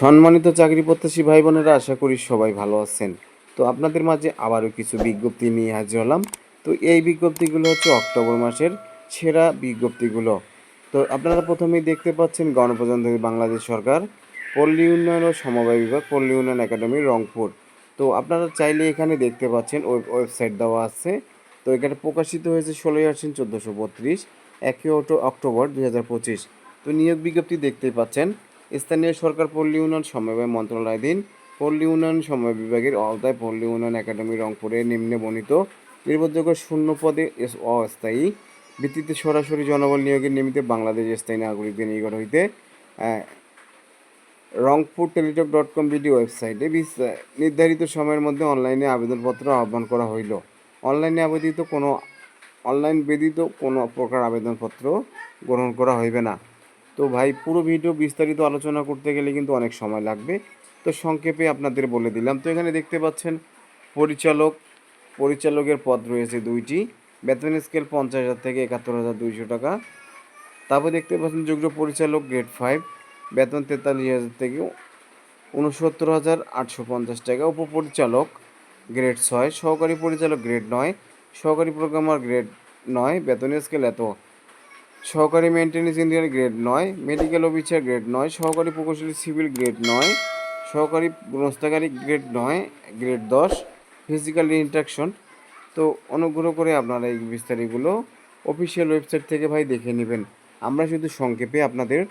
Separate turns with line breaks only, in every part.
সম্মানিত চাকরি প্রত্যাশী ভাই বোনেরা, আশা করি সবাই ভালো আছেন। তো আপনাদের মাঝে আবারও কিছু বিজ্ঞপ্তি নিয়ে হাজির হলাম। তো এই বিজ্ঞপ্তিগুলো হচ্ছে অক্টোবর মাসের সেরা বিজ্ঞপ্তিগুলো। তো আপনারা প্রথমেই দেখতে পাচ্ছেন গণপ্রজাতন্ত্রী বাংলাদেশ সরকার পল্লী উন্নয়ন ও সমবায় বিভাগ, পল্লী উন্নয়ন একাডেমি, রংপুর। তো আপনারা চাইলে এখানে দেখতে পাচ্ছেন ওয়েবসাইট দেওয়া আছে। তো এখানে প্রকাশিত হয়েছে 16/8 1432, 1 অক্টোবর 2025। তো নিয়োগ বিজ্ঞপ্তি দেখতেই পাচ্ছেন। স্থানীয় সরকার পল্লী উন্নয়ন সমবায় মন্ত্রণালয়াধীন পল্লী উন্নয়ন সমবায় বিভাগের আওতায় পল্লী উন্নয়ন একাডেমি রংপুরে নিম্নে বর্ণিত নির্ভরযোগ্য শূন্য পদে অস্থায়ী ভিত্তিতে সরাসরি জনবল নিয়োগের নিমিত্তে বাংলাদেশ স্থায়ী নাগরিকদের নিকট হইতে রংপুর টেলিটক.com বিডি ওয়েবসাইটে নির্ধারিত সময়ের মধ্যে অনলাইনে আবেদনপত্র আহ্বান করা হইল। অনলাইন ব্যতীত কোনো প্রকার আবেদনপত্র গ্রহণ করা হইবে না। তো ভাই, পুরো ভিডিও বিস্তারিত আলোচনা করতে গেলে কিন্তু অনেক সময় লাগবে। তো সংক্ষেপে আপনাদের বলে দিলাম। তো এখানে দেখতে পাচ্ছেন পরিচালকের পদ রয়েছে 2টি। বেতন স্কেল 50,000 থেকে 71,200 টাকা। তারপর দেখতে পাচ্ছেন যোগ্য পরিচালক গ্রেড 5, বেতন 43,000 থেকে 69,850 টাকা। উপপরিচালক গ্রেড 6, সহকারী পরিচালক গ্রেড 9, সহকারী প্রোগ্রামার গ্রেড 9, বেতন স্কেল এত। সহকারী maintenance engineer grade 9, medical officer grade 9, সহকারী প্রকৌশলী সিভিল গ্রেড 9, সহকারী গ্রন্থাগারিক গ্রেড 9, গ্রেড 10, ফিজিক্যাল ইন্ট্রাকশন। তো অনুগ্রহ করে আপনারা এই বিস্তারিতগুলো অফিসিয়াল ওয়েবসাইট থেকে ভাই দেখে নেবেন। আমরা শুধু সংক্ষেপে আপনাদের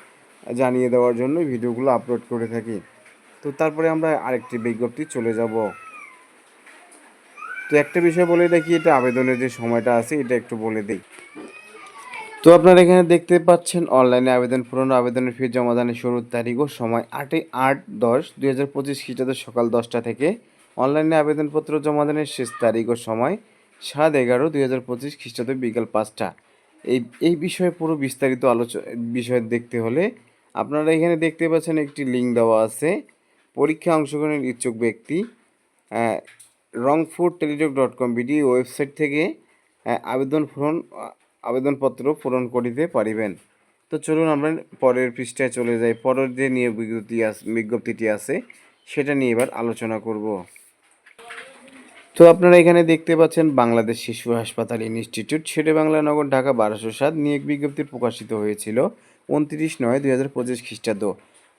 জানিয়ে দেওয়ার জন্য ভিডিওগুলো আপলোড করে থাকি। তো তারপরে আমরা আরেকটি বিজ্ঞপ্তি চলে যাব। তো একটা বিষয় বলে রাখি, এটা আবেদনের যে সময়টা আছে এটা একটু বলে দিই। তো আপনারা এখানে দেখতে পাচ্ছেন অনলাইনে আবেদন পূরণ, আবেদনের ফি জমাদানের শুরুর তারিখ ও সময় 8/10/2025 খ্রিস্টাব্দ সকাল 10টা থেকে। অনলাইনে আবেদনপত্র জমাদানের শেষ তারিখ ও সময় 7/11/2025 খ্রিস্টাব্দ বিকাল 5টা। এই বিষয়ে পুরো বিস্তারিত বিষয় দেখতে হলে আপনারা এখানে দেখতে পাচ্ছেন একটি লিঙ্ক দেওয়া আছে। পরীক্ষা অংশগ্রহণের ইচ্ছুক ব্যক্তি রংপুর টেলিটক.com বিডি ওয়েবসাইট থেকে আবেদনপত্র পূরণ করিতে পারিবেন। তো চলুন আমরা পরের পৃষ্ঠায় চলে যাই। পরের যে নিয়োগ বিজ্ঞপ্তিটি আছে সেটা নিয়ে এবার আলোচনা করব। তো আপনারা এখানে দেখতে পাচ্ছেন বাংলাদেশ শিশু হাসপাতাল ইনস্টিটিউট, শেরেবাংলা নগর, ঢাকা 1207। নিয়োগ বিজ্ঞপ্তি প্রকাশিত হয়েছিল 29/9/2025 খ্রিস্টাব্দ।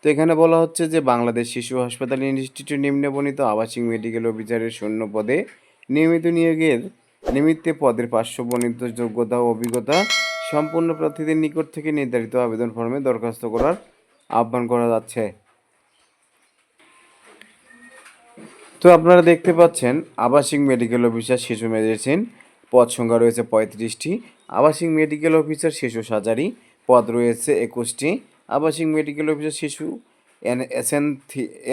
তো এখানে বলা হচ্ছে যে বাংলাদেশ শিশু হাসপাতাল ইনস্টিটিউট নিম্নে বর্ণিত আবাসিক মেডিকেল অফিসারের শূন্য পদে নিয়মিত নিয়োগের নিমিত্তে পদের পার্শ্ববর্ণিত যোগ্যতা ও অভিজ্ঞতা সম্পূর্ণ প্রার্থীদের নিকট থেকে নির্ধারিত আবেদন ফর্মে দরখাস্ত করার আহ্বান করা যাচ্ছে। তো আপনারা দেখতে পাচ্ছেন আবাসিক মেডিকেল অফিসার শিশু মেডিসিন, পদ সংখ্যা রয়েছে 35টি। আবাসিক মেডিকেল অফিসার শিশু সার্জারি, পদ রয়েছে 21টি। আবাসিক মেডিকেল অফিসার শিশু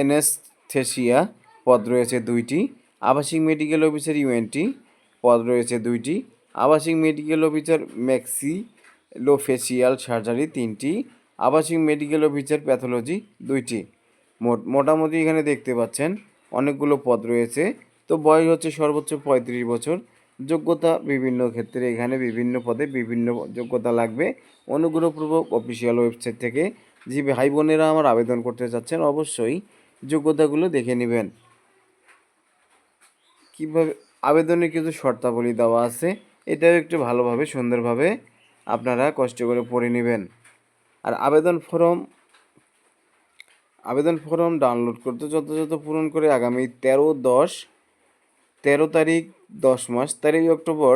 এনেস্থেসিয়া, পদ রয়েছে 2টি। আবাসিক মেডিকেল অফিসার ইউএনটি, পদ রয়েছে 2টি। আবাসিক মেডিকেল অফিসার ম্যাক্সিলোফেসিয়াল সার্জারি 3টি। আবাসিক মেডিকেল অফিসার প্যাথোলজি 2টি। মোটামুটি এখানে দেখতে পাচ্ছেন অনেকগুলো পদ রয়েছে। তো বয়স হচ্ছে সর্বোচ্চ 35 বছর। যোগ্যতা বিভিন্ন ক্ষেত্রে এখানে বিভিন্ন পদে বিভিন্ন যোগ্যতা লাগবে। অনুগ্রহপূর্বক অফিসিয়াল ওয়েবসাইট থেকে যে ভাই বোনেরা আমার আবেদন করতে চাচ্ছেন অবশ্যই যোগ্যতাগুলো দেখে নেবেন। কীভাবে আবেদনের কিছু শর্তাবলী দেওয়া আছে, এটাও একটু ভালোভাবে সুন্দরভাবে আপনারা কষ্ট করে পড়ে নেবেন। আর আবেদন ফর্ম ডাউনলোড করতে যথাযথ পূরণ করে আগামী 13 তারিখ 10 মাস 13 অক্টোবর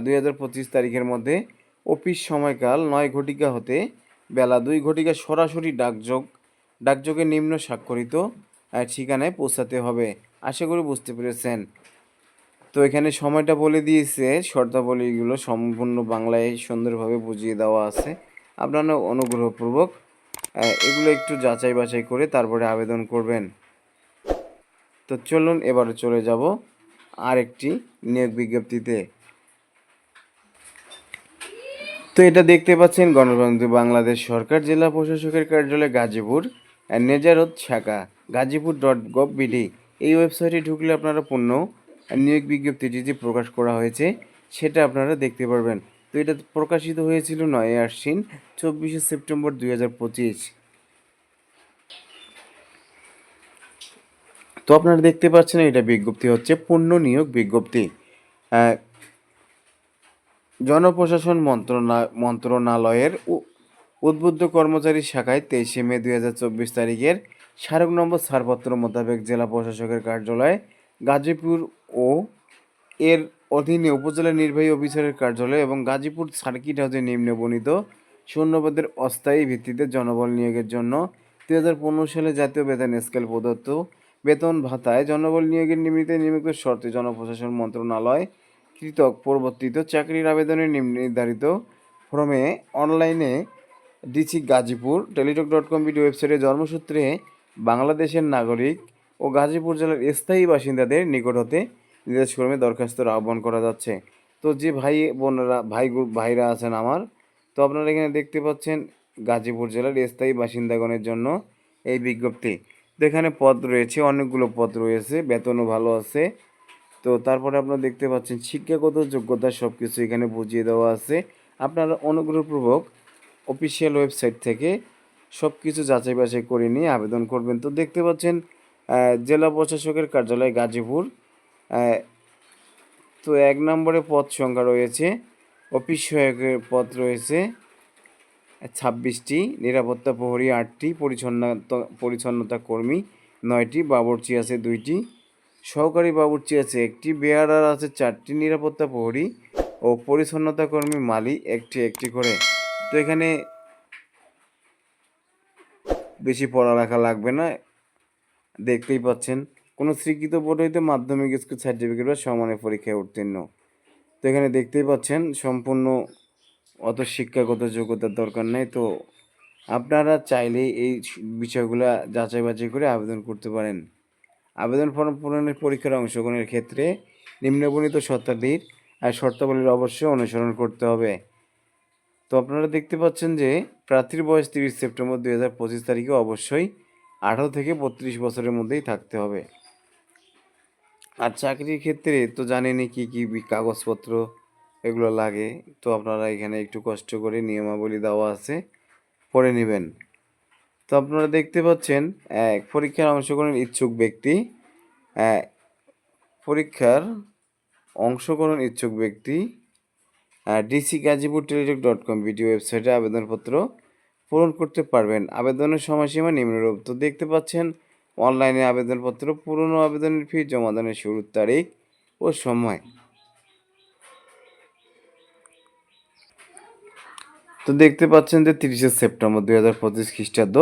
2025 তারিখের মধ্যে অফিস সময়কাল 9 ঘটিকা হতে বেলা 2 ঘটিকা সরাসরি ডাকযোগে নিম্ন স্বাক্ষরিত ঠিকানায় পৌঁছাতে হবে। আশা করি বুঝতে পেরেছেন। তো এখানে সময়টা বলে দিয়েছে, শর্তাবলীগুলো সম্পূর্ণ বাংলায় সুন্দরভাবে বুঝিয়ে দেওয়া আছে। আপনারা অনুগ্রহপূর্বক এগুলো একটু যাচাই বাছাই করে তারপরে আবেদন করবেন। তো চলুন এবারে চলে যাব আরেকটি নিয়োগ বিজ্ঞপ্তিতে। তো এটা দেখতে পাচ্ছেন গণপ্রজাতন্ত্রী বাংলাদেশ সরকার জেলা প্রশাসকের কার্যালয় গাজীপুর, নেজারত শাখা, গাজীপুর.gov.bd। এই ওয়েবসাইটে ঢুকলে আপনারা পূর্ণ নিয়োগ বিজ্ঞপ্তিটি যে প্রকাশ করা হয়েছে সেটা আপনারা দেখতে পারবেন। তো এটা প্রকাশিত হয়েছিল 9/8 24 সেপ্টেম্বর 2025। তো আপনারা দেখতে পাচ্ছেন এটা বিজ্ঞপ্তি হচ্ছে পূর্ণ নিয়োগ বিজ্ঞপ্তি। আহ, জনপ্রশাসন মন্ত্রণালয়ের উদ্বুদ্ধ কর্মচারী শাখায় 23শে মে 2024 তারিখের স্মারক নম্বর ছাড়পত্র মোতাবেক জেলা প্রশাসকের কার্যালয় গাজীপুর ও এর অধীনে উপজেলা নির্বাহী অফিসারের কার্যালয় এবং গাজীপুর সার্কিট হাউসে নিম্নবর্ণিত শূন্যপদের অস্থায়ী ভিত্তিতে জনবল নিয়োগের জন্য 2015 সালে জাতীয় বেতন স্কেল প্রদত্ত বেতন ভাতায় জনবল নিয়োগের নিমিত্তে নিযুক্ত শর্তে জনপ্রশাসন মন্ত্রণালয় কৃতক প্রবর্তিত চাকরির আবেদনের নির্ধারিত ফর্মে অনলাইনে ডিসি গাজীপুর টেলিটক.com ভিডিও ওয়েবসাইটে জন্মসূত্রে বাংলাদেশের নাগরিক ও গাজীপুর জেলার স্থায়ী বাসিন্দাদের নিকট হতে নির্দেশক্রমে দরখাস্তর আহ্বান করা যাচ্ছে। তো যে ভাইরা আছেন আমার, তো আপনারা এখানে দেখতে পাচ্ছেন গাজীপুর জেলার স্থায়ী বাসিন্দাগণের জন্য এই বিজ্ঞপ্তি। তো এখানে পদ রয়েছে, অনেকগুলো পদ রয়েছে, বেতনও ভালো আছে। তো তারপরে আপনারা দেখতে পাচ্ছেন শিক্ষাগত যোগ্যতা সব কিছু এখানে বুঝিয়ে দেওয়া আছে। আপনারা অনুগ্রহপূর্বক অফিসিয়াল ওয়েবসাইট থেকে সব কিছু যাচাই বাছাই করে নিয়ে আবেদন করবেন। তো দেখতে পাচ্ছেন জেলা প্রশাসকের কার্যালয় গাজীপুর। তো 1 নম্বরে পদ সংখ্যা রয়েছে, অফিস সহায়কের পদ রয়েছে 26টি, নিরাপত্তা প্রহরী 8টি, পরিচ্ছন্নতা কর্মী 9টি, বাবুর্চি আছে 2টি, সহকারী বাবুর্চি আছে 1টি, বেয়ারার আছে 4টি, নিরাপত্তা প্রহরী ও পরিচ্ছন্নতা কর্মী মালি একটি করে। তো এখানে বেশি পড়ালেখা লাগবে না, দেখতেই পাচ্ছেন কোনো স্বীকৃত বোর্ড হইতে মাধ্যমিক স্কুল সার্টিফিকেট বা সমানের পরীক্ষায় উত্তীর্ণ। তো এখানে দেখতেই পাচ্ছেন সম্পূর্ণ অত শিক্ষাগত যোগ্যতার দরকার নেই। তো আপনারা চাইলে এই বিষয়গুলো যাচাই বাছাই করে আবেদন করতে পারেন। আবেদন ফর্ম পূরণের পরীক্ষার অংশগ্রহণের ক্ষেত্রে নিম্নবর্ণিত শর্তাবলীর অবশ্যই অনুসরণ করতে হবে। তো আপনারা দেখতে পাচ্ছেন যে প্রার্থীর বয়স 30 সেপ্টেম্বর 2025 তারিখে অবশ্যই 18 থেকে 32 বছরের মধ্যেই থাকতে হবে। আর চাকরির ক্ষেত্রে তো জানেনই কী কী কাগজপত্র এগুলো লাগে। তো আপনারা এখানে একটু কষ্ট করে নিয়মাবলী দেওয়া আছে, পড়ে নেবেন। তো আপনারা দেখতে পাচ্ছেন পরীক্ষার অংশগ্রহণের ইচ্ছুক ব্যক্তি পরীক্ষার অংশগ্রহণ ইচ্ছুক ব্যক্তি ডিসি গাজীপুর টেলিটক.com ভিডিও ওয়েবসাইটে আবেদনপত্র পূরণ করতে পারবেন। আবেদনের সময়সীমা নিম্নরূপ। তো দেখতে পাচ্ছেন অনলাইনে আবেদনপত্র পূরণ ও আবেদনের ফি জমাদানের শুরুর তারিখ ও সময়। তো দেখতে পাচ্ছেন যে 30শে সেপ্টেম্বর 2025 খ্রিস্টাব্দ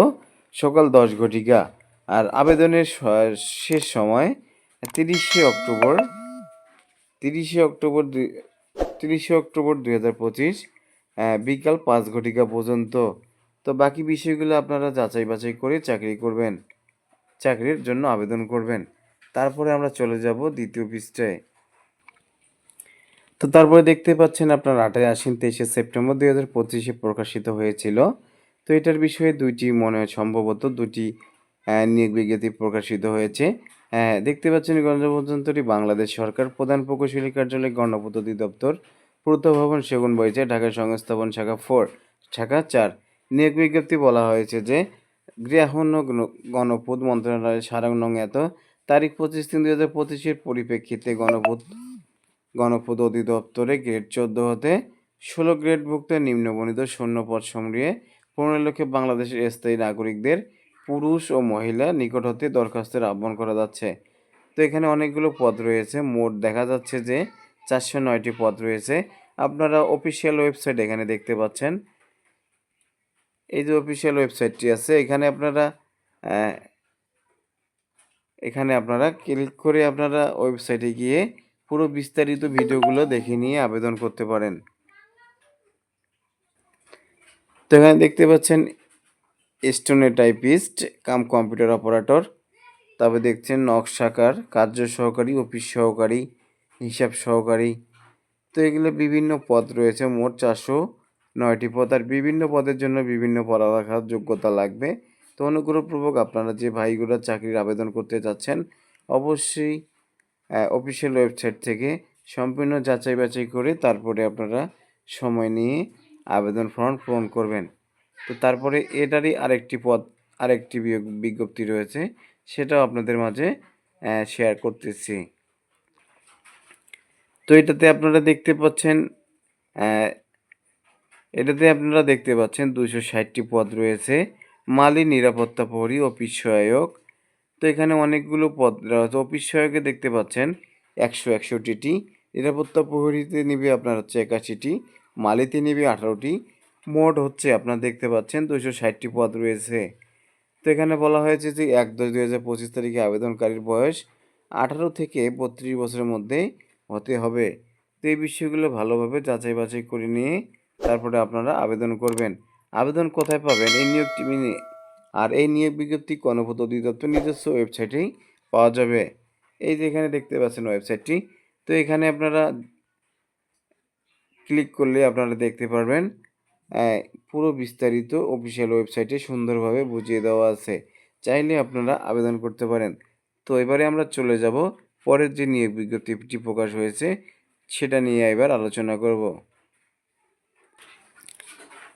সকাল 10 ঘটিকা। আর আবেদনের শেষ সময় 30শে অক্টোবর 2025 বিকাল 5 ঘটিকা পর্যন্ত। তো বাকি বিষয়গুলো আপনারা যাচাই বাছাই করে চাকরির জন্য আবেদন করবেন। তারপরে আমরা চলে যাব দ্বিতীয় পৃষ্ঠায়। তো তারপরে দেখতে পাচ্ছেন আপনার 8ই আশ্বিন 23শে সেপ্টেম্বর 2025 প্রকাশিত হয়েছিল। তো এটার বিষয়ে মনে হয় সম্ভবত দুটি নিয়োগ বিজ্ঞপ্তি প্রকাশিত হয়েছে। দেখতে পাচ্ছেন গণপ্রজাতন্ত্রী বাংলাদেশ সরকার প্রধান প্রকৌশলী কার্যালয় গণপদ্ধতি দপ্তর পূর্ত ভবন সেগুনবাগিচা ঢাকা সংস্থাপন শাখা 4 শাখা 4। নিয়োগ বিজ্ঞপ্তি বলা হয়েছে যে গৃহায়ন গণপূর্ত মন্ত্রণালয়ের স্মারক নং এত তারিখ 25/3/2025 পরিপ্রেক্ষিতে গণপূর্ত অধিদপ্তরে গ্রেড 14 হতে 16 গ্রেডভুক্ত নিম্নবর্ণিত শূন্যপদ সমূহে 15 লক্ষ বাংলাদেশের স্থায়ী নাগরিকদের পুরুষ ও মহিলা নিকট হতে দরখাস্তের আহ্বান করা যাচ্ছে। তো এখানে অনেকগুলো পদ রয়েছে, মোট দেখা যাচ্ছে যে 409টি পদ রয়েছে। আপনারা অফিসিয়াল ওয়েবসাইট এখানে দেখতে পাচ্ছেন, এই যে অফিসিয়াল ওয়েবসাইটটি আছে এখানে আপনারা ক্লিক করে আপনারা ওয়েবসাইটে গিয়ে পুরো বিস্তারিত ভিডিওগুলো দেখে নিয়ে আবেদন করতে পারেন। তো এখানে দেখতে পাচ্ছেন স্টেনোটাইপিস্ট কাম কম্পিউটার অপারেটর, তারপরে দেখছেন নকশাকার, কার্য সহকারী, অফিস সহকারী, হিসাব সহকারী। তো এগুলো বিভিন্ন পদ রয়েছে, মোট 409টি পদ। আর বিভিন্ন পদের জন্য বিভিন্ন পড়ালেখার যোগ্যতা লাগবে। তো অনুগ্রহপূর্বক আপনারা যে ভাইগুলো চাকরির আবেদন করতে যাচ্ছেন অবশ্যই অফিসিয়াল ওয়েবসাইট থেকে সম্পূর্ণ যাচাই বাছাই করে তারপরে আপনারা সময় নিয়ে আবেদন ফর্ম পূরণ করবেন। তো তারপরে এটারই আরেকটি বিজ্ঞপ্তি রয়েছে, সেটাও আপনাদের মাঝে শেয়ার করতেছি। তো আহ, এটাতে আপনারা দেখতে পাচ্ছেন 260টি পদ রয়েছে। মালি, নিরাপত্তা প্রহরী, অফিস সহায়ক। তো এখানে অনেকগুলো পদ রয়েছে। অফিস সহায়কে দেখতে পাচ্ছেন 61টি, নিরাপত্তা প্রহরীতে নিবে আপনার হচ্ছে 81টি, মালিতে নিবে 18টি। মোট হচ্ছে আপনারা দেখতে পাচ্ছেন 260টি পদ রয়েছে। তো এখানে বলা হয়েছে যে 1/10/2025 তারিখে আবেদনকারীর বয়স 18 থেকে 32 বছরের মধ্যে হতে হবে। তো এই বিষয়গুলো ভালোভাবে যাচাই বাছাই করে নিয়ে তারপরে আপনারা আবেদন করবেন। আবেদন কোথায় পাবেন? এই নিয়োগ বিজ্ঞপ্তি গণপূর্ত অধিদপ্তর নিজস্ব ওয়েবসাইটেই পাওয়া যাবে। এই যে এখানে দেখতে পাচ্ছেন ওয়েবসাইটটি। তো এখানে আপনারা ক্লিক করলে আপনারা দেখতে পারবেন পুরো বিস্তারিত অফিসিয়াল ওয়েবসাইটে সুন্দরভাবে বুঝিয়ে দেওয়া আছে। চাইলে আপনারা আবেদন করতে পারেন। তো এবারে আমরা চলে যাব পরের যে নিয়োগ বিজ্ঞপ্তিটি প্রকাশ হয়েছে সেটা নিয়ে এবার আলোচনা করব।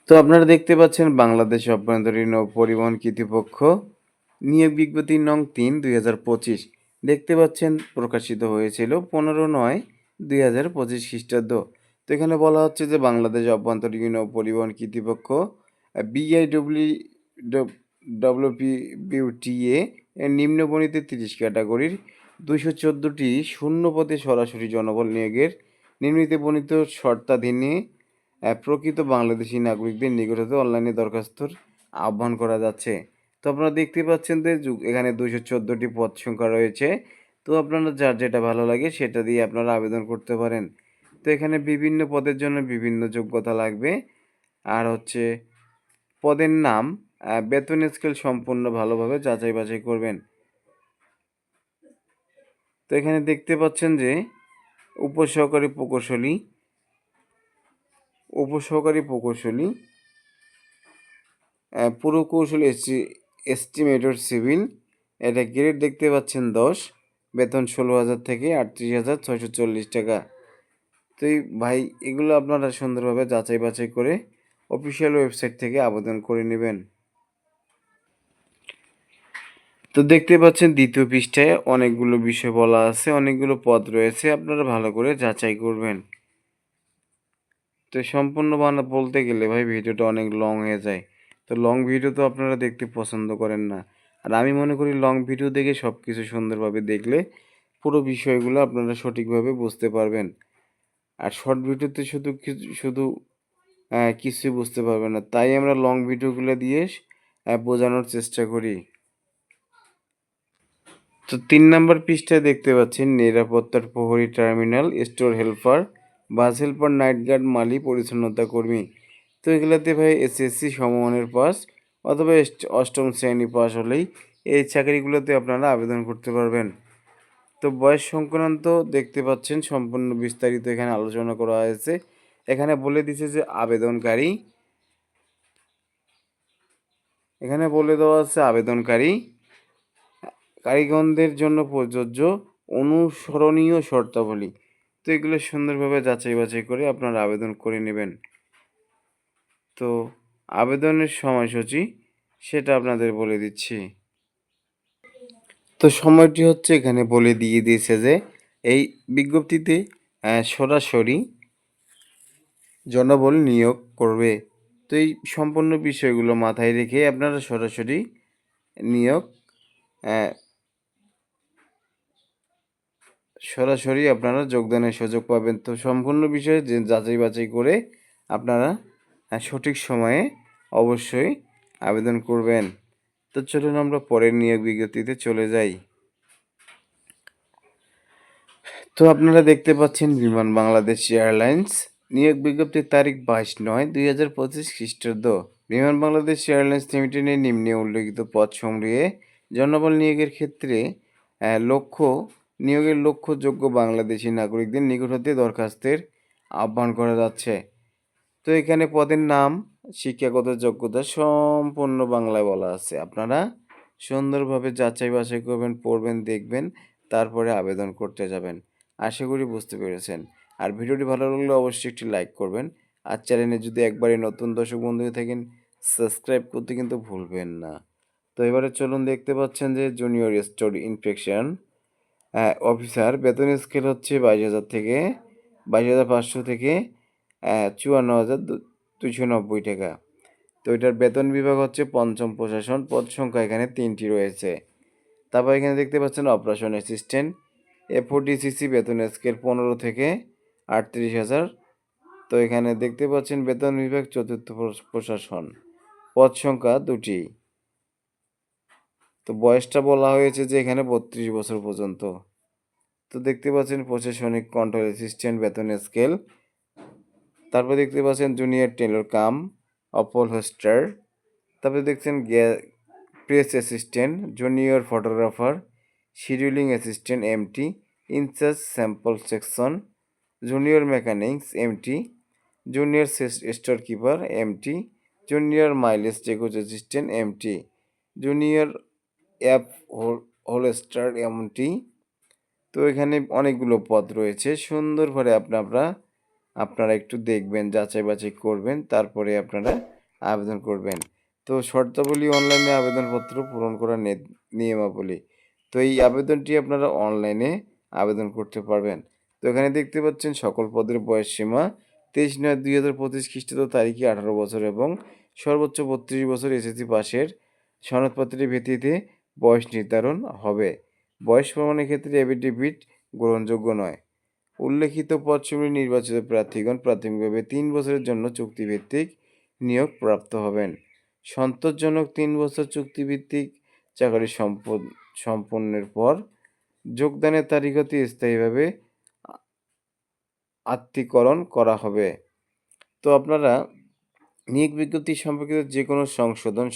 তো আপনারা দেখতে পাচ্ছেন বাংলাদেশ অভ্যন্তরীণ ও পরিবহন কর্তৃপক্ষ নিয়োগ বিজ্ঞপ্তি নং 3/2025 দেখতে পাচ্ছেন প্রকাশিত হয়েছিল 15/9/2025 খ্রিস্টাব্দ। তো এখানে বলা হচ্ছে যে বাংলাদেশ অভ্যন্তরীণ ও পরিবহন কর্তৃপক্ষ BIWPBUTA এর নিম্নবর্ণিত 30 ক্যাটাগরির 214টি শূন্য পদে সরাসরি জনবল নিয়োগের নিম্নলিখিত বর্ণিত শর্তাধীনে প্রকৃত বাংলাদেশি নাগরিকদের নিকট হতে অনলাইনে দরখাস্তর আহ্বান করা যাচ্ছে। তো আপনারা দেখতে পাচ্ছেন যে এখানে 214টি পদ সংখ্যা রয়েছে। তো আপনারা যার যেটা ভালো লাগে সেটা দিয়ে আপনারা আবেদন করতে পারেন। তো এখানে বিভিন্ন পদের জন্য বিভিন্ন যোগ্যতা লাগবে। আর হচ্ছে পদের নাম, বেতন স্কেল সম্পূর্ণ ভালোভাবে যাচাই বাছাই করবেন। তো এখানে দেখতে পাচ্ছেন যে উপসহকারী প্রকৌশলী, পুরকৌশলী এস্টিমেটর সিভিল, এটা গ্রেড দেখতে পাচ্ছেন 10, বেতন 16,000 থেকে 38,640 টাকা। তো এই ভাই এগুলো আপনারা সুন্দরভাবে যাচাই বাছাই করে অফিসিয়াল ওয়েবসাইট থেকে আবেদন করে নেবেন। তো দেখতে পাচ্ছেন দ্বিতীয় পৃষ্ঠায় অনেকগুলো বিষয় বলা আছে, অনেকগুলো পদ রয়েছে, আপনারা ভালো করে যাচাই করবেন। তো সম্পূর্ণ বলতে গেলে ভাই ভিডিওটা অনেক লং হয়ে যায়। তো লং ভিডিও তো আপনারা দেখতে পছন্দ করেন না। আর আমি মনে করি লং ভিডিও দেখে সব কিছু সুন্দরভাবে দেখলে পুরো বিষয়গুলো আপনারা সঠিকভাবে বুঝতে পারবেন। আর শর্ট ভিডিওতে শুধু কিছুই বুঝতে পারবেন না। তাই আমরা লং ভিডিওগুলো দিয়ে বোঝানোর চেষ্টা করি। তো 3 নম্বর পৃষ্ঠায় দেখতে পাচ্ছেন নিরাপত্তার প্রহরী, টার্মিনাল স্টোর হেল্পার, বাস হেল্পার, নাইট গার্ড, মালি, পরিচ্ছন্নতা কর্মী। তো এগুলোতে ভাই SSC সমমানের পাস অথবা অষ্টম শ্রেণী পাস হলেই এই চাকরিগুলোতে আপনারা আবেদন করতে পারবেন। তো বয়স সংক্রান্ত দেখতে পাচ্ছেন সম্পূর্ণ বিস্তারিত এখানে আলোচনা করা হয়েছে। এখানে বলে দিছে যে এখানে বলে দেওয়া আছে আবেদনকারী কারিগরদের জন্য প্রযোজ্য অনুসরণীয় শর্তাবলী। তো এগুলো সুন্দরভাবে যাচাই বাছাই করে আপনারা আবেদন করে নেবেন। তো আবেদনের সময়সূচি সেটা আপনাদের বলে দিচ্ছি। তো সময়টি হচ্ছে এখানে বলে দিয়ে দিয়েছে যে এই বিজ্ঞপ্তিতে সরাসরি জনবল নিয়োগ করবে। তো এই সম্পূর্ণ বিষয়গুলো মাথায় রেখে আপনারা সরাসরি নিয়োগ সরাসরি আপনারা যোগদানের সুযোগ পাবেন। তো সম্পূর্ণ বিষয়ে যে যাচাই বাছাই করে আপনারা সঠিক সময়ে অবশ্যই আবেদন করবেন। তো চলুন আমরা পরের নিয়োগ বিজ্ঞপ্তিতে চলে যাই। তো আপনারা দেখতে পাচ্ছেন বিমান বাংলাদেশ এয়ারলাইন্স নিয়োগ বিজ্ঞপ্তির তারিখ 22/9/2025 খ্রিস্টাব্দ। বিমান বাংলাদেশ এয়ারলাইন্স লিমিটেডের নিম্নে উল্লেখিত পদ সমূহে জনবল নিয়োগের ক্ষেত্রে নিয়োগের লক্ষ্য যোগ্য বাংলাদেশি নাগরিকদের নিকট হতে দরখাস্তের আহ্বান করা যাচ্ছে। তো এখানে পদের নাম, শিক্ষাগত যোগ্যতা সম্পূর্ণ বাংলায় বলা আছে। আপনারা সুন্দরভাবে যাচাই বাছাই করবেন, পড়বেন, দেখবেন, তারপরে আবেদন করতে যাবেন। আশা করি বুঝতে পেরেছেন। আর ভিডিওটি ভালো লাগলে অবশ্যই একটি লাইক করবেন। আর চ্যানেলে যদি একবারে নতুন দর্শক বন্ধু হয়ে থাকেন সাবস্ক্রাইব করতে কিন্তু ভুলবেন না। তো এবারে চলুন দেখতে পাচ্ছেন যে জুনিয়র স্টোর ইনফেকশন অফিসার বেতন স্কেল হচ্ছে 22,500 থেকে 54,290 টাকা। তো এটার বেতন বিভাগ হচ্ছে পঞ্চম প্রশাসন, পদ সংখ্যা এখানে 3টি রয়েছে। তারপর এখানে দেখতে পাচ্ছেন অপারেশন অ্যাসিস্ট্যান্ট, এফওডিসিসি বেতন স্কেল 15 থেকে 38,000। তো এখানে দেখতে পাচ্ছেন বেতন বিভাগ চতুর্থ প্রশাসন, পদ সংখ্যা 2টি। তো বয়সটা বলা হয়েছে যে এখানে 32 বছর পর্যন্ত। তো দেখতে পাচ্ছেন প্রশাসনিক কন্ট্রোল অ্যাসিস্ট্যান্ট বেতন স্কেল। তারপর দেখতে পাচ্ছেন জুনিয়র টেলর কাম অপহোস্টার। তারপরে দেখছেন press assistant, junior photographer, scheduling assistant MT, incharge sample section, junior mechanics MT, junior store keeper MT, junior mileage চেকজ assistant MT, junior upholster MT. তো এখানে অনেকগুলো পদ রয়েছে, সুন্দরভাবে আপনারা একটু দেখবেন, যাচাই বাছাই করবেন, তারপরে আপনারা আবেদন করবেন। তো শর্তাবলী অনলাইনে আবেদনপত্র পূরণ করার নিয়মাবলী। তো এই আবেদনটি আপনারা অনলাইনে আবেদন করতে পারবেন। তো এখানে দেখতে পাচ্ছেন সকল পদের বয়স সীমা 23/9/2025 খ্রিস্টাব্দ তারিখে 18 বছর এবং সর্বোচ্চ 32 বছর এসএসসি পাশের সনদপত্রের ভিত্তিতে বয়স নির্ধারণ হবে। বয়স প্রমাণের ক্ষেত্রে এফিডেভিট গ্রহণযোগ্য নয়। উল্লেখিত পদসমূহে নির্বাচিত প্রার্থীগণ প্রাথমিকভাবে 3 বছরের জন্য চুক্তিভিত্তিক নিয়োগ প্রাপ্ত হবেন। সন্তোষজনক 3 বছর চুক্তিভিত্তিক চাকরি সম্পন্নের পর যোগদানের তারিখ হতে স্থায়ীভাবে আত্মীকরণ করা হবে। তো আপনারা নিয়োগ বিজ্ঞপ্তি সম্পর্কিত যে কোনো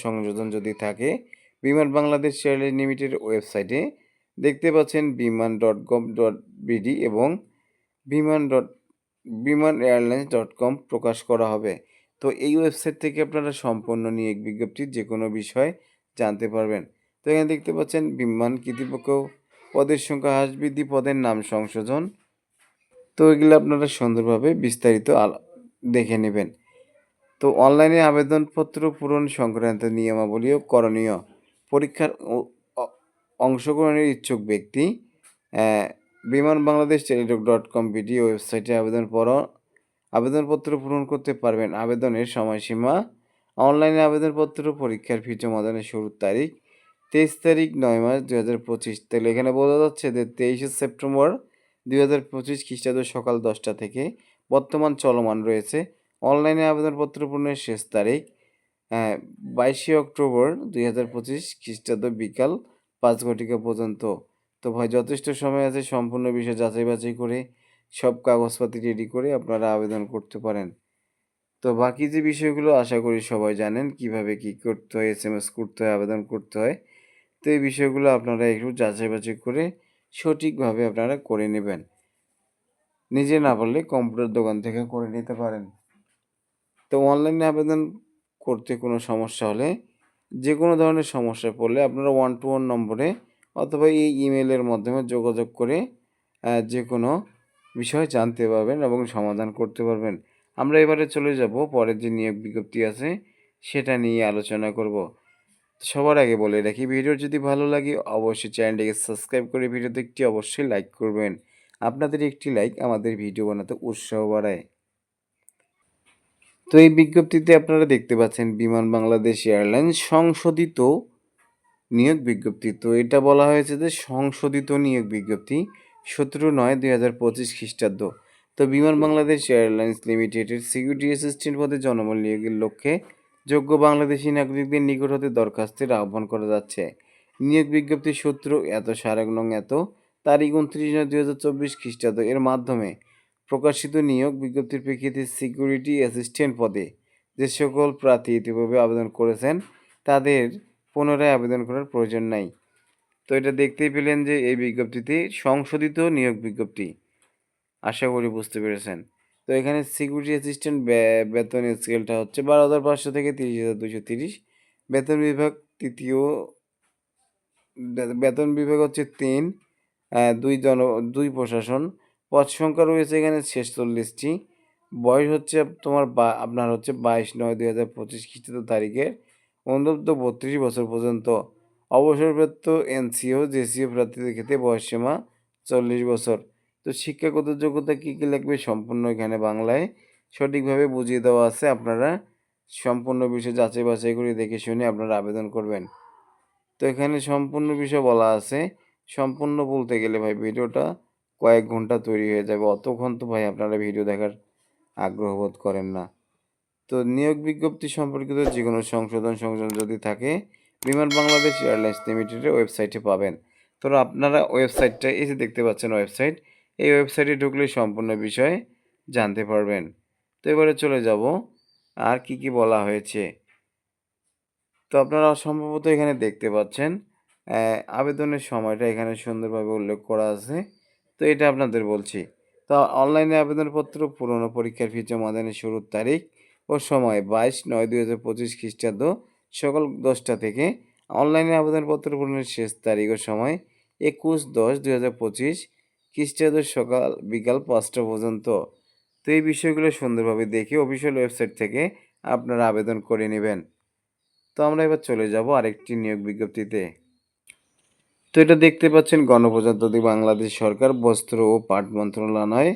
সংযোজন যদি থাকে, বিমান বাংলাদেশ এয়ারলাইন্স লিমিটেড ওয়েবসাইটে দেখতে পাচ্ছেন biman.gov.bd এবং biman.eairlines.com প্রকাশ করা হবে। তো এই ওয়েবসাইট থেকে আপনারা সম্পূর্ণ নিয়োগ বিজ্ঞপ্তির যে কোনো বিষয় জানতে পারবেন। তো এখানে দেখতে পাচ্ছেন বিমান কর্তৃপক্ষ পদের সংখ্যা হ্রাস বৃদ্ধি, পদের নাম সংশোধন। তো এগুলো আপনারা সুন্দরভাবে বিস্তারিত দেখে নেবেন। তো অনলাইনে আবেদনপত্র পূরণ সংক্রান্ত নিয়মাবলী ও করণীয়। পরীক্ষার অংশগ্রহণের ইচ্ছুক ব্যক্তি বিমান বাংলাদেশ টেলিটক.com বিডি ওয়েবসাইটে আবেদনপত্র পূরণ করতে পারবেন। আবেদনের সময়সীমা, অনলাইনে আবেদনপত্র পরীক্ষার ফি জমাদানের শুরুর তারিখ 23 তারিখ 9 মাস 2025। তাহলে এখানে বোঝা যাচ্ছে যে 23 সেপ্টেম্বর 2025 খ্রিস্টাব্দ সকাল 10টা থেকে বর্তমান চলমান রয়েছে। অনলাইনে আবেদনপত্র পূরণের শেষ তারিখ 22 অক্টোবর 2025 খ্রিস্টাব্দ বিকাল 5 ঘটিকা পর্যন্ত। তো ভাই যথেষ্ট সময় আছে, সম্পূর্ণ বিষয় যাচাই বাছাই করে সব কাগজপাতি রেডি করে আপনারা আবেদন করতে পারেন। তো বাকি যে বিষয়গুলো আশা করি সবাই জানেন, কিভাবে কি করতে হয়, এসএমএস করতে হয়, আবেদন করতে হয়। তো এই বিষয়গুলো আপনারা একটু যাচাই বাছাই করে সঠিকভাবে আপনারা করে নেবেন। নিজে না পারলে কম্পিউটার দোকান থেকে করে নিতে পারেন। তো অনলাইনে আবেদন করতে কোনো সমস্যা হলে, যে কোনো ধরনের সমস্যায় পড়লে আপনারা 121 নম্বরে অথবা এই ইমেলের মাধ্যমে যোগাযোগ করে যে কোনো বিষয় জানতে পারবেন এবং সমাধান করতে পারবেন। আমরা এবারে চলে যাব পরের যে নিয়োগ বিজ্ঞপ্তি আছে সেটা নিয়ে আলোচনা করব। সবার আগে বলে রাখি, ভিডিও যদি ভালো লাগে অবশ্যই চ্যানেলটিকে সাবস্ক্রাইব করে ভিডিওতে একটি অবশ্যই লাইক করবেন। আপনাদের একটি লাইক আমাদের ভিডিও বানাতে উৎসাহ বাড়ায়। তো এই বিজ্ঞপ্তিতে আপনারা দেখতে পাচ্ছেন বিমান বাংলাদেশ এয়ারলাইন্স সংশোধিত নিয়োগ বিজ্ঞপ্তি। তো এটা বলা হয়েছে যে সংশোধিত নিয়োগ বিজ্ঞপ্তি 17/9/2025 খ্রিস্টাব্দ। তো বিমান বাংলাদেশ এয়ারলাইন্স লিমিটেডের সিকিউরিটি অ্যাসিস্ট্যান্ট পদে জনবল নিয়োগের লক্ষ্যে যোগ্য বাংলাদেশি নাগরিকদের নিকট হতে দরখাস্তের আহ্বান করা যাচ্ছে। নিয়োগ বিজ্ঞপ্তির সূত্র এত সারাং এত তারিখ 29/9/2024 খ্রিস্টাব্দ এর মাধ্যমে প্রকাশিত নিয়োগ বিজ্ঞপ্তির প্রেক্ষিতে সিকিউরিটি অ্যাসিস্ট্যান্ট পদে যে সকল প্রার্থী ইতিপূর্বে আবেদন করেছেন তাদের পুনরায় আবেদন করার প্রয়োজন নাই। তো এটা দেখতেই পেলেন যে এই বিজ্ঞপ্তিতে সংশোধিত নিয়োগ বিজ্ঞপ্তি। আশা করি বুঝতে পেরেছেন। তো এখানে সিকিউরিটি অ্যাসিস্ট্যান্ট বেতন স্কেলটা হচ্ছে 12,500 থেকে 30,230। বেতন বিভাগ তৃতীয়, বেতন বিভাগ হচ্ছে 3, 2 প্রশাসন। পদ সংখ্যা রয়েছে এখানে 46টি। বয়স হচ্ছে আপনার হচ্ছে 22/9/2025 খ্রিস্টাব্দ তারিখে অনূর্ধ্ব 32 বছর পর্যন্ত। অবসরপ্রাপ্ত এনসিও জেসিও প্রার্থীদের ক্ষেত্রে বয়সসীমা 40 বছর। তো শিক্ষাগত যোগ্যতা কী, কী লাগবে সম্পূর্ণ এখানে বাংলায় সঠিকভাবে বুঝিয়ে দেওয়া আছে। আপনারা সম্পূর্ণ বিষয় যাচাই বাছাই করে দেখে শুনে আপনারা আবেদন করবেন। তো এখানে সম্পূর্ণ বিষয় বলা আছে। সম্পূর্ণ বলতে গেলে ভাই ভিডিওটা কয়েক ঘন্টা তৈরি হয়ে যাবে। অতক্ষণ তো ভাই আপনারা ভিডিও দেখার আগ্রহ বোধ করেন না। তো নিয়োগ বিজ্ঞপ্তি সম্পর্কিত যেকোনো সংশোধন যদি থাকে বিমান বাংলাদেশ এয়ারলাইন্স লিমিটেডের ওয়েবসাইটে পাবেন। তো আপনারা ওয়েবসাইটটা এই যে দেখতে পাচ্ছেন ওয়েবসাইট, এই ওয়েবসাইটে ঢুকলে সম্পূর্ণ বিষয় জানতে পারবেন। তো এবারে চলে যাব আর কি, কি বলা হয়েছে। তো আপনারা সম্ভবত এখানে দেখতে পাচ্ছেন আবেদনের সময়টা এখানে সুন্দরভাবে উল্লেখ করা আছে। তো এটা আপনাদের বলছি। তো অনলাইনে আবেদনপত্র পূরণ ও পরীক্ষার ফি জমা দানের শুরুর তারিখ ও সময় 22/9/2025 খ্রিস্টাব্দ সকাল 10টা থেকে। অনলাইনে আবেদনপত্র পূরণের শেষ তারিখ ও সময় 21/10/2025 খ্রিস্টাব্দ বিকাল 5টা পর্যন্ত। তো এই বিষয়গুলো সুন্দরভাবে দেখে অফিসিয়াল ওয়েবসাইট থেকে আপনারা আবেদন করে নেবেন। তো আমরা এবার চলে যাব আরেকটি নিয়োগ বিজ্ঞপ্তিতে। তো এটা দেখতে পাচ্ছেন গণপ্রজাতন্ত্রী বাংলাদেশ সরকার বস্ত্র ও পাট মন্ত্রণালয়,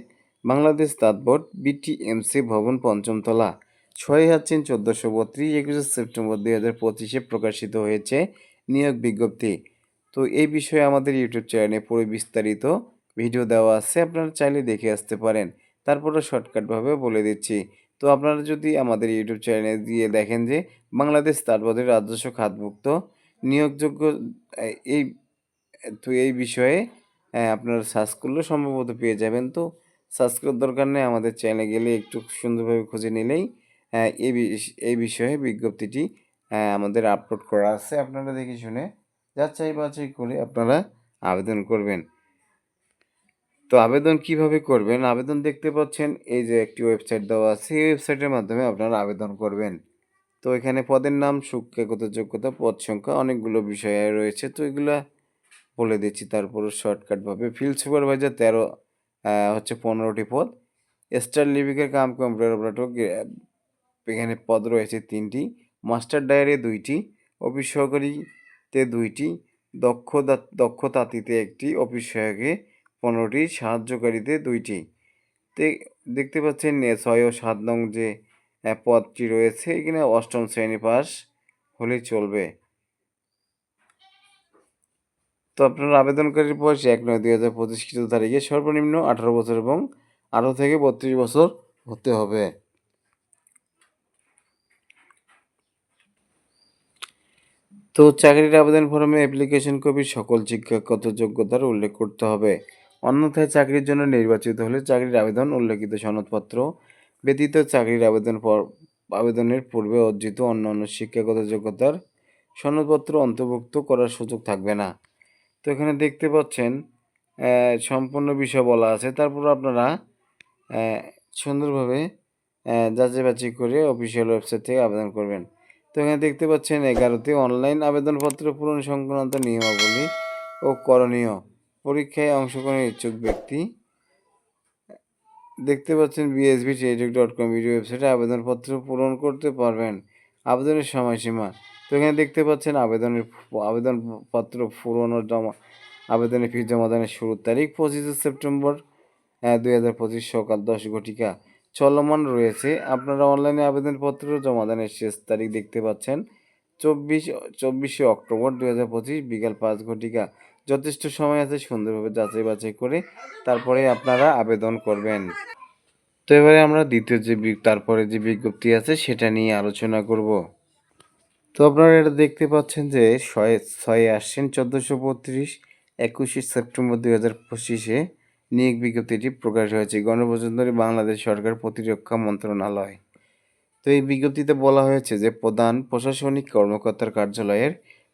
বাংলাদেশ তাঁত বোর্ড, বিটিএমসি ভবন, ৫ম তলা, ৬/৩/১৪32, ২১শে সেপ্টেম্বর ২০২৫ প্রকাশিত হয়েছে নিয়োগ বিজ্ঞপ্তি। তো এই বিষয়ে আমাদের ইউটিউব চ্যানেলে পুরো বিস্তারিত ভিডিও দেওয়া আছে, আপনারা চাইলে দেখে আসতে পারেন। তারপরে শর্টকাটভাবে বলে দিচ্ছি। তো আপনারা যদি আমাদের ইউটিউব চ্যানেলে গিয়ে দেখেন যে বাংলাদেশ তাঁত বোর্ডের রাজস্ব খাতভুক্ত নিয়োগযোগ্য এই এই বিষয়ে আপনারা সার্চ করলেও সম্ভবত পেয়ে যাবেন। তো সার্চ করার দরকার নেই, আমাদের চ্যানেলে গেলে একটু সুন্দরভাবে খুঁজে নিলেই এই বিষয়ে বিজ্ঞপ্তিটি আমাদের আপলোড করা আছে। আপনারা দেখে শুনে যাচাই বাছাই করে আপনারা আবেদন করবেন। তো আবেদন কিভাবে করবেন? আবেদন দেখতে পাচ্ছেন এই যে একটি ওয়েবসাইট দেওয়া আছে, এই ওয়েবসাইটের মাধ্যমে আপনারা আবেদন করবেন। তো এখানে পদের নাম, শিক্ষাগত যোগ্যতা, পদ সংখ্যা, অনেকগুলো বিষয় রয়েছে। তো এগুলা বলে দিচ্ছি তারপরে শর্টকাটভাবে। ফিল্ড সুপারভাইজার 13 হচ্ছে 15টি পদ। স্টার লিপিকের কাম কম্পিউটার অপারেটর এখানে পদ রয়েছে 3টি। মাস্টার ডায়েরি 2টি, অফিস সহকারীতে 2টি, দক্ষ তাঁতিতে 1টি, অফিস সহায়কে 15টি, সাহায্যকারীতে 2টি। তে দেখতে পাচ্ছেন 6 ও 7 নং যে পদটি রয়েছে এখানে 8ম শ্রেণী পাস হলেই চলবে। তো আপনার আবেদনকারীর বয়স 1/9/2025 খ্রিস্ট তারিখে সর্বনিম্ন 18 বছর এবং 18 থেকে 32 বছর হতে হবে। তো চাকরির আবেদন ফর্মে অ্যাপ্লিকেশন কপি সকল শিক্ষাগত যোগ্যতার উল্লেখ করতে হবে। অন্যথায় চাকরির জন্য নির্বাচিত হলে চাকরির আবেদন উল্লেখিত সনদপত্র ব্যতীত চাকরির আবেদনের পূর্বে অর্জিত অন্যান্য শিক্ষাগত যোগ্যতার সনদপত্র অন্তর্ভুক্ত করার সুযোগ থাকবে না। তো এখানে দেখতে পাচ্ছেন সম্পূর্ণ বিষয় বলা আছে। তারপর আপনারা সুন্দরভাবে যাচাই বাছাই করে অফিসিয়াল ওয়েবসাইট থেকে আবেদন করবেন। তো এখানে দেখতে পাচ্ছেন 11তে অনলাইন আবেদনপত্র পূরণ সংক্রান্ত নিয়মাবলী ও করণীয়। পরীক্ষায় অংশগ্রহণের ইচ্ছুক ব্যক্তি দেখতে পাচ্ছেন bsbteduk.com ভিডিও ওয়েবসাইটে আবেদনপত্র পূরণ করতে পারবেন। আবেদনের সময়সীমা। তো এখানে দেখতে পাচ্ছেন আবেদনপত্র পূরণ ও আবেদনের ফি জমাদানের শুরুর তারিখ 25শে সেপ্টেম্বর 2025 সকাল 10 ঘটিকা চলমান রয়েছে। আপনারা অনলাইনে আবেদনপত্র জমাদানের শেষ তারিখ দেখতে পাচ্ছেন 24শে অক্টোবর 2025 বিকাল 5 ঘটিকা। যথেষ্ট সময় আছে, সুন্দরভাবে যাচাই বাছাই করে তারপরে আপনারা আবেদন করবেন। তো এবারে আমরা দ্বিতীয় তারপরে যে বিজ্ঞপ্তি আছে সেটা নিয়ে আলোচনা করব। তো আপনারা এটা দেখতে পাচ্ছেন যে 6 আশ্বিন 1432 21শে সেপ্টেম্বর 2025 নিয়োগ বিজ্ঞপ্তিটি প্রকাশ হয়েছে গণপ্রজাতন্ত্রী বাংলাদেশ সরকার প্রতিরক্ষা মন্ত্রণালয়। তো এই বিজ্ঞপ্তিতে বলা হয়েছে যে প্রধান প্রশাসনিক কর্মকর্তার কার্যালয়ের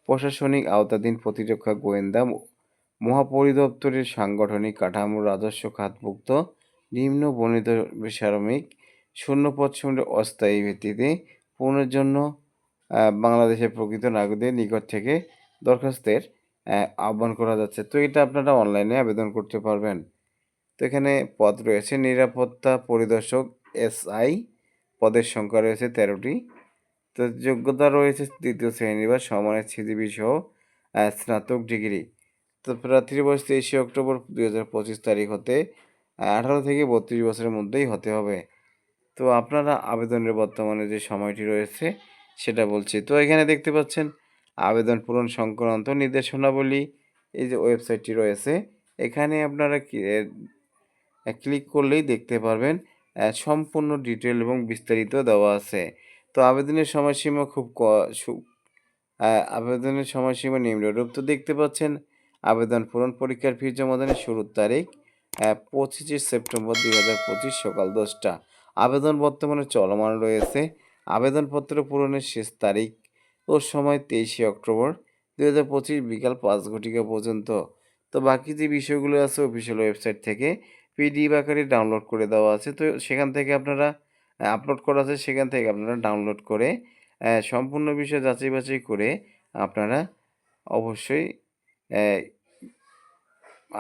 প্রশাসনিক আওতাধীন প্রতিরক্ষা গোয়েন্দা মহাপরিদপ্তরের সাংগঠনিক কাঠামো রাজস্ব খাতভুক্ত নিম্ন বর্ণিত বেসামরিক শূন্যপদসমূহের অস্থায়ী ভিত্তিতে পূরণের জন্য বাংলাদেশের প্রকৃত নাগরিকদের নিকট থেকে দরখাস্তের আহ্বান করা যাচ্ছে। তো এটা আপনারা অনলাইনে আবেদন করতে পারবেন। তো এখানে পদ রয়েছে নিরাপত্তা পরিদর্শক SI, পদের সংখ্যা রয়েছে 13টি। তো যোগ্যতা রয়েছে 2য় শ্রেণী বা সমানের সিজিপি সহ স্নাতক ডিগ্রি। তো প্রার্থীর বয়স 23 অক্টোবর 2025 তারিখ হতে 18 থেকে 32 বছরের মধ্যেই হতে হবে। তো আপনারা আবেদনের বর্তমানে যে সময়টি রয়েছে সেটা বলছি। তো এখানে দেখতে পাচ্ছেন আবেদন পূরণ সংক্রান্ত নির্দেশনাবলী, এই যে ওয়েবসাইটটি রয়েছে এখানে আপনারা ক্লিক করলেই দেখতে পারবেন সম্পূর্ণ ডিটেল এবং বিস্তারিত দেওয়া আছে। তো আবেদনের সময়সীমা খুব আবেদনের সময়সীমা নিম্নরূপ। তো দেখতে পাচ্ছেন আবেদন পূরণ, পরীক্ষার ফি জমাদানের শুরুর তারিখ 25 সেপ্টেম্বর 2025 সকাল 10টা। আবেদন বর্তমানে চলমান রয়েছে। আবেদনপত্র পূরণের শেষ তারিখ ও সময় 23 অক্টোবর 2025 বিকাল 5 ঘটিকা পর্যন্ত। তো বাকি যে বিষয়গুলো আছে অফিসিয়াল ওয়েবসাইট থেকে পিডিএফ আকারে ডাউনলোড করে দেওয়া আছে। তো সেখান থেকে আপনারা আপলোড করা আছে, সেখান থেকে আপনারা ডাউনলোড করে সম্পূর্ণ বিষয় যাচাই বাছাই করে আপনারা অবশ্যই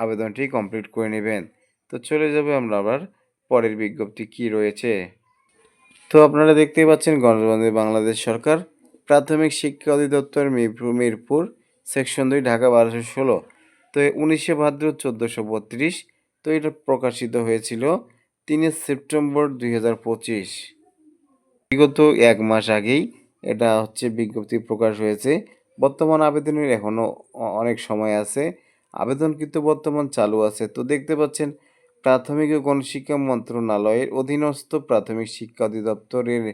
আবেদনটি কমপ্লিট করে নেবেন। তো চলে যাবে আমরা আবার পরের বিজ্ঞপ্তি কি রয়েছে। তো আপনারা দেখতেই পাচ্ছেন গণপ্রজাতন্ত্রী বাংলাদেশ সরকার প্রাথমিক শিক্ষা অধিদপ্তর মিরপুর সেকশন 2 ঢাকা 1216। তো 19 ভাদ্র 1432। তো এটা প্রকাশিত হয়েছিল 3 সেপ্টেম্বর 2025। বিগত 1 মাস আগেই এটা হচ্ছে বিজ্ঞপ্তি প্রকাশ হয়েছে। বর্তমান আবেদনের এখনও অনেক সময় আছে। আবেদন কিন্তু বর্তমান চালু আছে। তো দেখতে পাচ্ছেন প্রাথমিক ও গণশিক্ষা মন্ত্রণালয়ের অধীনস্থ প্রাথমিক শিক্ষা অধিদপ্তরের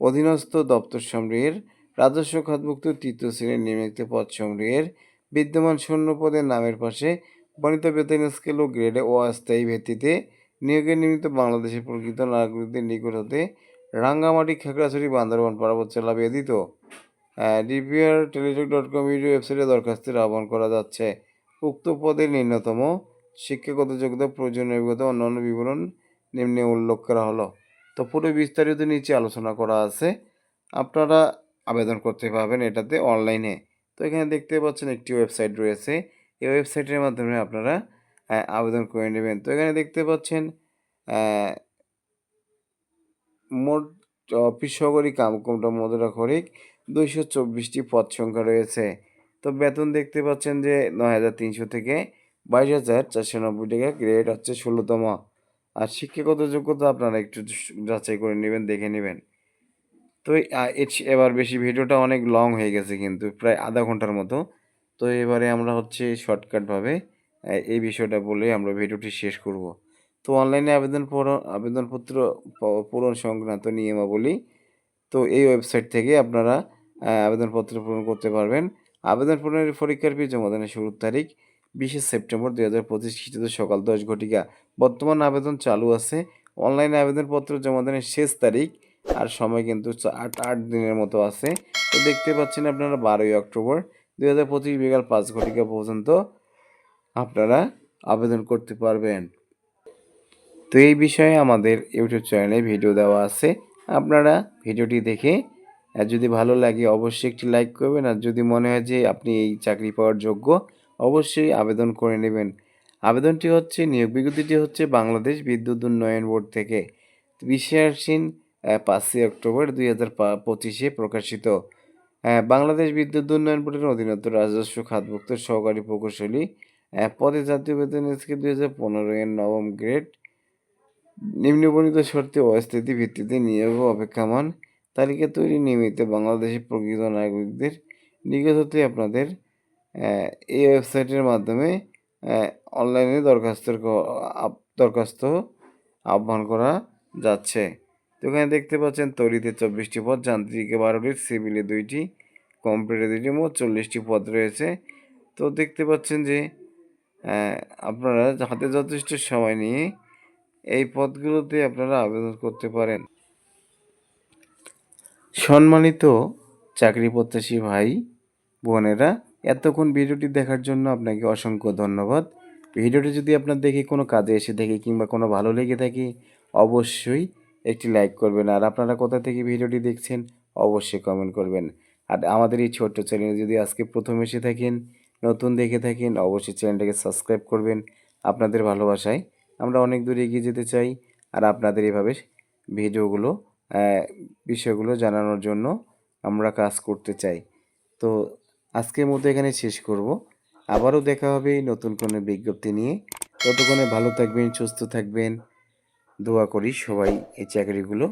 অধীনস্থ দপ্তরসমূহের রাজস্ব খাতভুক্ত তৃতীয় শ্রেণীর নিম্নলিখিত পদসমূহের বিদ্যমান শূন্য পদের নামের পাশে বর্ণিত বেতন স্কেল ও গ্রেডে অস্থায়ী ভিত্তিতে নিয়োগের নিমিত্ত বাংলাদেশের প্রকৃত নাগরিকদের নিকট হতে রাঙ্গামাটি, খাগড়াছড়ি, বান্দরবান, পার্বত্য জেলা ব্যতীত dpr-teletalk.com ওয়েবসাইটে দরখাস্তের আহ্বান করা যাচ্ছে। উক্ত পদের ন্যূনতম শিক্ষাগত যোগ্যতা, প্রয়োজনীয় যোগ্যতা, অন্যান্য বিবরণ নিম্নে উল্লেখ করা হলো। তো পুরো বিস্তারিত নিচে আলোচনা করা আছে, আপনারা আবেদন করতে পারবেন এটাতে অনলাইনে। তো এখানে দেখতে পাচ্ছেন একটি ওয়েবসাইট রয়েছে, এই ওয়েবসাইটের মাধ্যমে আপনারা আবেদন করে নেবেন। তো এখানে দেখতে পাচ্ছেন মোট অফিস সহকারী কামকোমটা মজুরা খরিক 224টি পদ সংখ্যা রয়েছে। তো বেতন দেখতে পাচ্ছেন যে 9,300 থেকে 22,490 টাকা, গ্রেড হচ্ছে 16তম। আর শিক্ষাগত যোগ্যতা আপনারা একটু যাচাই করে নেবেন, দেখে নেবেন। তো এবার বেশি ভিডিওটা অনেক লং হয়ে গেছে কিন্তু প্রায় আধা ঘন্টার মতো। তো এবারে আমরা হচ্ছে শর্টকাটভাবে এই বিষয়টা বলে আমরা ভিডিওটি শেষ করব। তো অনলাইনে আবেদনপত্র পূরণ সংক্রান্ত নিয়মাবলী, তো এই ওয়েবসাইট থেকে আপনারা আবেদনপত্র পূরণ করতে পারবেন। আবেদন পূরণের পরীক্ষার ফি জমাদানের শুরুর তারিখ 20 সেপ্টেম্বর 2025 খ্রিস্টাব্দ সকাল 10 ঘটিকা। বর্তমান আবেদন চালু আছে। অনলাইনে আবেদনপত্র জমাদানের শেষ তারিখ আর সময় কিন্তু 8 দিনের মতো আছে। তো দেখতে পাচ্ছেন আপনারা 12 অক্টোবর 2025 বিকাল 5 ঘটিকা পর্যন্ত আপনারা আবেদন করতে পারবেন। তো এই বিষয়ে আমাদের ইউটিউব চ্যানেলে ভিডিও দেওয়া আছে, আপনারা ভিডিওটি দেখে যদি ভালো লাগে অবশ্যই একটি লাইক করবেন। আর যদি মনে হয় যে আপনি এই চাকরি পাওয়ার যোগ্য, অবশ্যই আবেদন করে নেবেন। আবেদনটি হচ্ছে, নিয়োগ বিজ্ঞপ্তিটি হচ্ছে বাংলাদেশ বিদ্যুৎ উন্নয়ন বোর্ড থেকে 20 5 অক্টোবর 2025 প্রকাশিত। বাংলাদেশ বিদ্যুৎ উন্নয়ন বোর্ডের অধীনস্থ রাজস্ব খাতভুক্ত সহকারী প্রকৌশলী পদে জাতীয় বেতন স্কেল 2015 এর নবম গ্রেড নিম্নবর্ণিত শর্তে অস্থায়ী ভিত্তিতে নিয়োগ অপেক্ষমান তালিকা তৈরি নিমিত্তে বাংলাদেশের প্রকৃত নাগরিকদের নিকট হতে আপনাদের এই ওয়েবসাইটের মাধ্যমে অনলাইনে দরখাস্ত আহ্বান করা যাচ্ছে। তো এখানে দেখতে পাচ্ছেন তৈরিতে 24টি পদ, যান্ত্রিকে 12টি, সিভিলে 2টি, কম্পিউটারে 2টি, মোট 40টি পদ রয়েছে। তো দেখতে পাচ্ছেন যে আপনারা হাতে যথেষ্ট সময় নিয়ে এই পদগুলোতে আপনারা আবেদন করতে পারেন। সম্মানিত চাকরি প্রত্যাশী ভাই বোনেরা, এতক্ষণ ভিডিওটি দেখার জন্য আপনাকে অসংখ্য ধন্যবাদ। ভিডিওটি যদি আপনার দেখে কোনো কাজে এসে থাকে কিংবা কোনো ভালো লেগে থাকে অবশ্যই একটি লাইক করবেন। আর আপনারা কোথা থেকে ভিডিওটি দেখছেন অবশ্যই কমেন্ট করবেন। আর আমাদের এই ছোট্ট চ্যানেলে যদি আজকে প্রথম এসে থাকেন, নতুন দেখে থাকেন, অবশ্যই চ্যানেলটাকে সাবস্ক্রাইব করবেন। আপনাদের ভালোবাসায় আমরা অনেক দূর এগিয়ে যেতে চাই। আর আপনাদের এভাবে ভিডিওগুলো বিষয়গুলো জানানোর জন্য আমরা কাজ করতে চাই। তো আজকের মতো এখানে শেষ করব। আবারও দেখা হবে নতুন কোনো বিজ্ঞপ্তি নিয়ে। ততক্ষণে ভালো থাকবেন, সুস্থ থাকবেন। দোয়া করি সবাই এই চাকরিগুলো